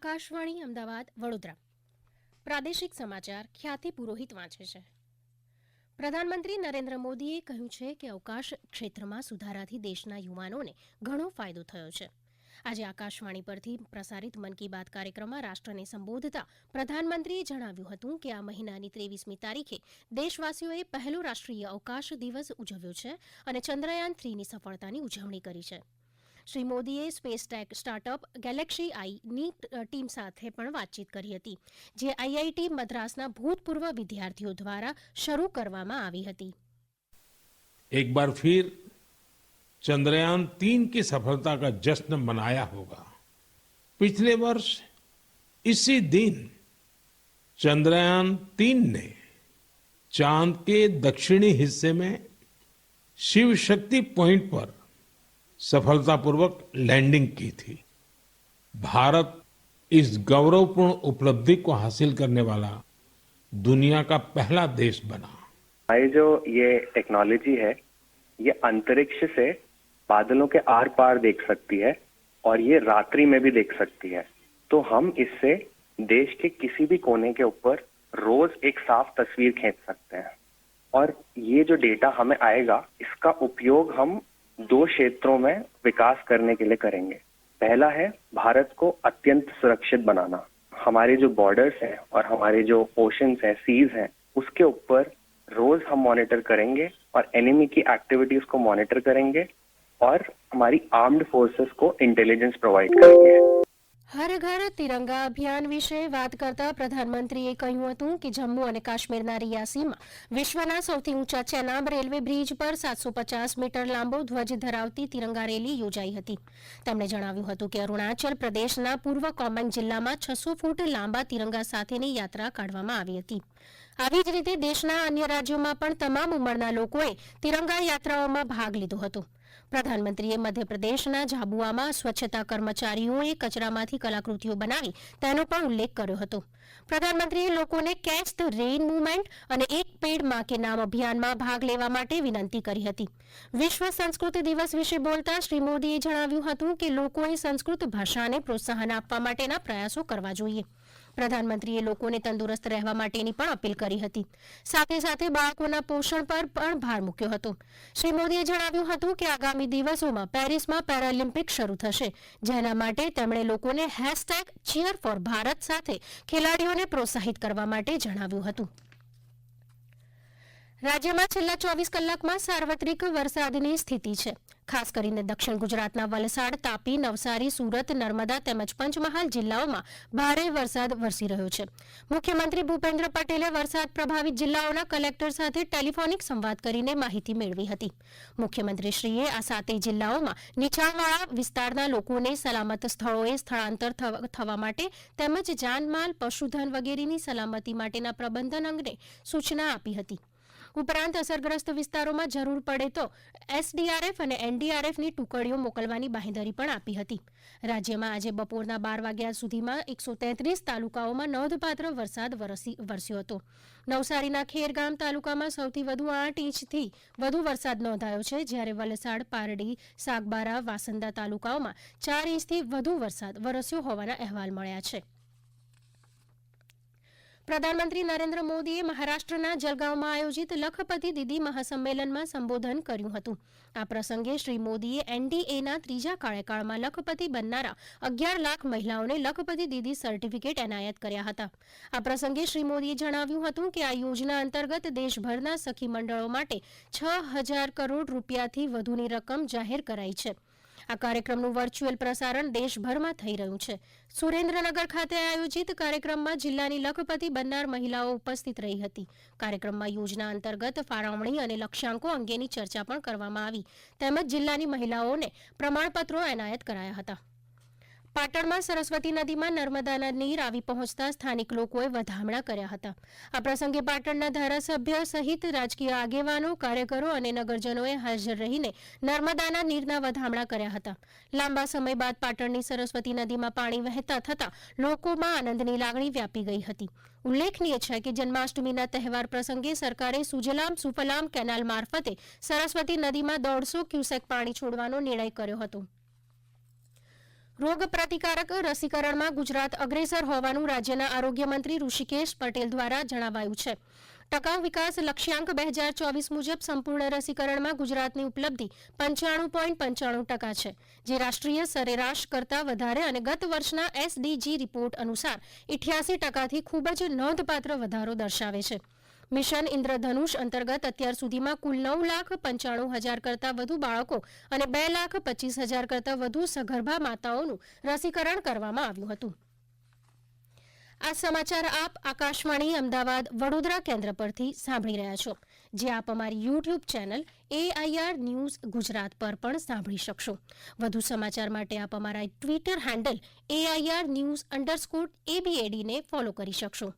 આકાશવાણી અમદાવાદ વડોદરા પ્રાદેશિક સમાચાર ખ્યાતિ પુરોહિત વાંચે છે. પ્રધાનમંત્રી નરેન્દ્ર મોદીએ કહ્યું છે કે અવકાશ ક્ષેત્રમાં સુધારાથી દેશના યુવાનોને ઘણો ફાયદો થયો છે. આજે આકાશવાણી પરથી પ્રસારિત મન કી બાત કાર્યક્રમમાં રાષ્ટ્રને સંબોધતા પ્રધાનમંત્રીએ જણાવ્યું હતું કે આ મહિનાની 23મી તારીખે દેશવાસીઓએ પહેલો રાષ્ટ્રીય અવકાશ દિવસ ઉજવ્યો છે અને ચંદ્રયાન 3ની સફળતાની ઉજવણી કરી છે. શ્રી મોદીએ સ્પેસ ટેક સ્ટાર્ટઅપ ગેલેક્સી આઈની ટીમ સાથે પણ વાતચીત કરી હતી, જે આઈઆઈટી મદ્રાસના ભૂતપૂર્વ વિદ્યાર્થીઓ દ્વારા શરૂ કરવામાં આવી હતી. एक बार फिर चंद्रयान 3 की सफलता का जश्न मनाया होगा. पिछले वर्ष इसी दिन चंद्रयान 3 ने चांद के दक्षिणी हिस्से में शिव शक्ति पॉइंट पर सफलतापूर्वक लैंडिंग की थी. भारत इस गौरवपूर्ण उपलब्धि को हासिल करने वाला दुनिया का पहला देश बना. हमारी जो ये टेक्नोलॉजी है, ये अंतरिक्ष से बादलों के आर पार देख सकती है और ये रात्रि में भी देख सकती है. तो हम इससे देश के किसी भी कोने के ऊपर रोज एक साफ तस्वीर खींच सकते हैं. और ये जो डेटा हमें आएगा, इसका उपयोग हम 2 क्षेत्रों में विकास करने के लिए करेंगे. पहला है भारत को अत्यंत सुरक्षित बनाना. हमारे जो बॉर्डर्स हैं और हमारे जो ओशंस हैं, सीज हैं, उसके ऊपर रोज हम मॉनिटर करेंगे और एनिमी की एक्टिविटीज को मॉनिटर करेंगे और हमारी आर्म्ड फोर्सेस को इंटेलिजेंस प्रोवाइड करेंगे. હર ઘર તિરંગા અભિયાન વિશે વાત કરતા પ્રધાનમંત્રીએ કહ્યું હતું કે જમ્મુ અને કાશ્મીરના રિયાસીમાં વિશ્વના સૌથી ઊંચા ચેનાબ રેલવે બ્રિજ પર 750 મીટર લાંબો ધ્વજ ધરાવતી તિરંગા રેલી યોજાઈ હતી. તેમણે જણાવ્યું હતું કે અરુણાચલ પ્રદેશના પૂર્વ કોમેંગ જિલ્લામાં 600 ફૂટ લાંબા તિરંગા સાથેની યાત્રા કાઢવામાં આવી હતી. આવી જ રીતે દેશના અન્ય રાજ્યોમાં પણ તમામ ઉંમરના લોકોએ તિરંગા યાત્રાઓમાં ભાગ લીધો હતો. પ્રધાનમંત્રીએ મધ્યપ્રદેશના ઝાબુઆમાં સ્વચ્છતા કર્મચારીઓએ કચરામાંથી કલાકૃતિઓ બનાવી તેનો પણ ઉલ્લેખ કર્યો હતો. પ્રધાનમંત્રીએ લોકોને કેચ ધ રેઇન મૂવમેન્ટ અને એક પેડ માં કે નામ અભિયાનમાં ભાગ લેવા માટે વિનંતી કરી હતી. વિશ્વ સંસ્કૃત દિવસ વિશે બોલતા શ્રી મોદીએ જણાવ્યું હતું કે લોકોએ સંસ્કૃત ભાષાને પ્રોત્સાહન આપવા માટેના પ્રયાસો કરવા જોઈએ. પ્રધાનમંત્રીએ લોકોને તંદુરસ્ત રહેવા માટેની પણ અપીલ કરી હતી. સાથે સાથે બાળકોના પોષણ પર પણ ભાર મૂક્યો હતો. શ્રી મોદીએ જણાવ્યું હતું કે આગામી દિવસોમાં પેરિસમાં પેરાલિમ્પિક શરૂ થશે, જેના માટે તેમણે લોકોને #cheer4Bharat સાથે ખેલાડીઓને પ્રોત્સાહિત કરવા માટે જણાવ્યું હતું. રાજ્યમાં છેલ્લા 24 કલાકમાં સાર્વત્રિક વરસાદની સ્થિતિ છે. ખાસ કરીને દક્ષિણ ગુજરાતના વલસાડ, તાપી, નવસારી, સુરત, નર્મદા તેમજ પંચમહાલ જિલ્લાઓમાં ભારે વરસાદ વરસી રહ્યો છે. મુખ્યમંત્રી ભૂપેન્દ્ર પટેલે વરસાદ પ્રભાવિત જિલ્લાઓના કલેક્ટર સાથે ટેલિફોનિક સંવાદ કરીને માહિતી મેળવી હતી. મુખ્યમંત્રીશ્રીએ આ 7 જિલ્લાઓમાં નીચાણવાળા વિસ્તારના લોકોને સલામત સ્થળોએ સ્થળાંતર થવા માટે તેમજ જાનમાલ, પશુધન વગેરેની સલામતી માટેના પ્રબંધન અંગે સૂચના આપી હતી. ઉપરાંત અસરગ્રસ્ત વિસ્તારોમાં જરૂર પડે તો એસડીઆરએફ અને એનડીઆરએફની ટુકડીઓ મોકલવાની બાંહેધરી પણ આપી હતી. રાજ્યમાં આજે બપોરના 12 વાગ્યા સુધીમાં 133 તાલુકાઓમાં નોંધપાત્ર વરસાદ વરસ્યો હતો. નવસારીના ખેરગામ તાલુકામાં સૌથી વધુ 8 ઇંચથી વધુ વરસાદ નોંધાયો છે, જ્યારે વલસાડ, પારડી, સાગબારા, વાસંદા તાલુકાઓમાં 4 ઇંચથી વધુ વરસાદ વરસ્યો હોવાના અહેવાલ મળ્યા છે. પ્રધાનમંત્રી નરેન્દ્ર મોદીએ મહારાષ્ટ્રના જલગાંવમાં આયોજિત લખપતિ દીદી મહાસંમેલનમાં સંબોધન કર્યું હતું. આ પ્રસંગે શ્રી મોદીએ એનડીએના 3જા કાર્યકાળમાં લખપતિ બનનારા 11 લાખ મહિલાઓને લખપતિ દીદી સર્ટિફિકેટ એનાયત કર્યા હતા. આ પ્રસંગે શ્રી મોદીએ જણાવ્યું હતું કે આ યોજના અંતર્ગત દેશભરના સખી મંડળો માટે 6,000 કરોડ રૂપિયાથી વધુની રકમ જાહેર કરાઈ છે. આ કાર્યક્રમનું વર્ચ્યુઅલ પ્રસારણ દેશભરમાં થઈ રહ્યું છે. સુરેન્દ્રનગર ખાતે આયોજિત કાર્યક્રમમાં જિલ્લાની લખપતિ બનનાર મહિલાઓ ઉપસ્થિત રહી હતી. કાર્યક્રમમાં યોજના અંતર્ગત ફાળવણી અને લક્ષ્યાંકો અંગેની ચર્ચા પણ કરવામાં આવી, તેમજ જિલ્લાની મહિલાઓને પ્રમાણપત્રો એનાયત કરાયા હતા. પાટણમાં સરસ્વતી નદીમાં નર્મદાના નીર આવી પહોંચતા સ્થાનિક લોકોએ વધામણા કર્યા હતા. આ પ્રસંગે પાટણના ધારાસભ્ય સહિત રાજકીય આગેવાનો, કાર્યકરો અને નગરજનોએ હાજર રહીને નર્મદાના નીરના વધામણા કર્યા હતા. લાંબા સમય બાદ પાટણની સરસ્વતી નદીમાં પાણી વહેતા થતાં લોકોમાં આનંદની લાગણી વ્યાપી ગઈ હતી. ઉલ્લેખનીય છે કે જન્માષ્ટમીના તહેવાર પ્રસંગે સરકારે સુજલામ સુફલામ કેનાલ મારફતે સરસ્વતી નદીમાં 150 ક્યુસેક પાણી છોડવાનો નિર્ણય કર્યો હતો. રોગ પ્રતિકારક રસીકરણમાં ગુજરાત અગ્રેસર હોવાનું રાજ્યના આરોગ્ય મંત્રી ઋષિકેશ પટેલ દ્વારા જણાવાયું છે. ટકાઉ વિકાસ લક્ષ્યાંક 2024 મુજબ સંપૂર્ણ રસીકરણમાં ગુજરાતની ઉપલબ્ધિ 95.95% છે, જે રાષ્ટ્રીય સરેરાશ કરતાં વધારે અને ગત વર્ષના એસડીજી રિપોર્ટ અનુસાર 88%થી ખૂબ જ નોંધપાત્ર વધારો દર્શાવે છે. મિશન ઇન્દ્રધનુષ અંતર્ગત અત્યાર સુધીમાં કુલ 9,95,000 કરતાં વધુ બાળકો અને 2,25,000 કરતાં વધુ સગર્ભા માતાઓનું રસીકરણ કરવામાં આવ્યું હતું. આ સમાચાર આપ આકાશવાણી અમદાવાદ વડોદરા કેન્દ્ર પરથી સાંભળી રહ્યા છો, જે આપ અમારી YouTube channel AIR news Gujarat પર પણ સાંભળી શકશો. વધુ સમાચાર માટે આપ અમારા ટ્વિટર હેન્ડલ AIR_news_ABAD ને ફોલો કરી શકશો.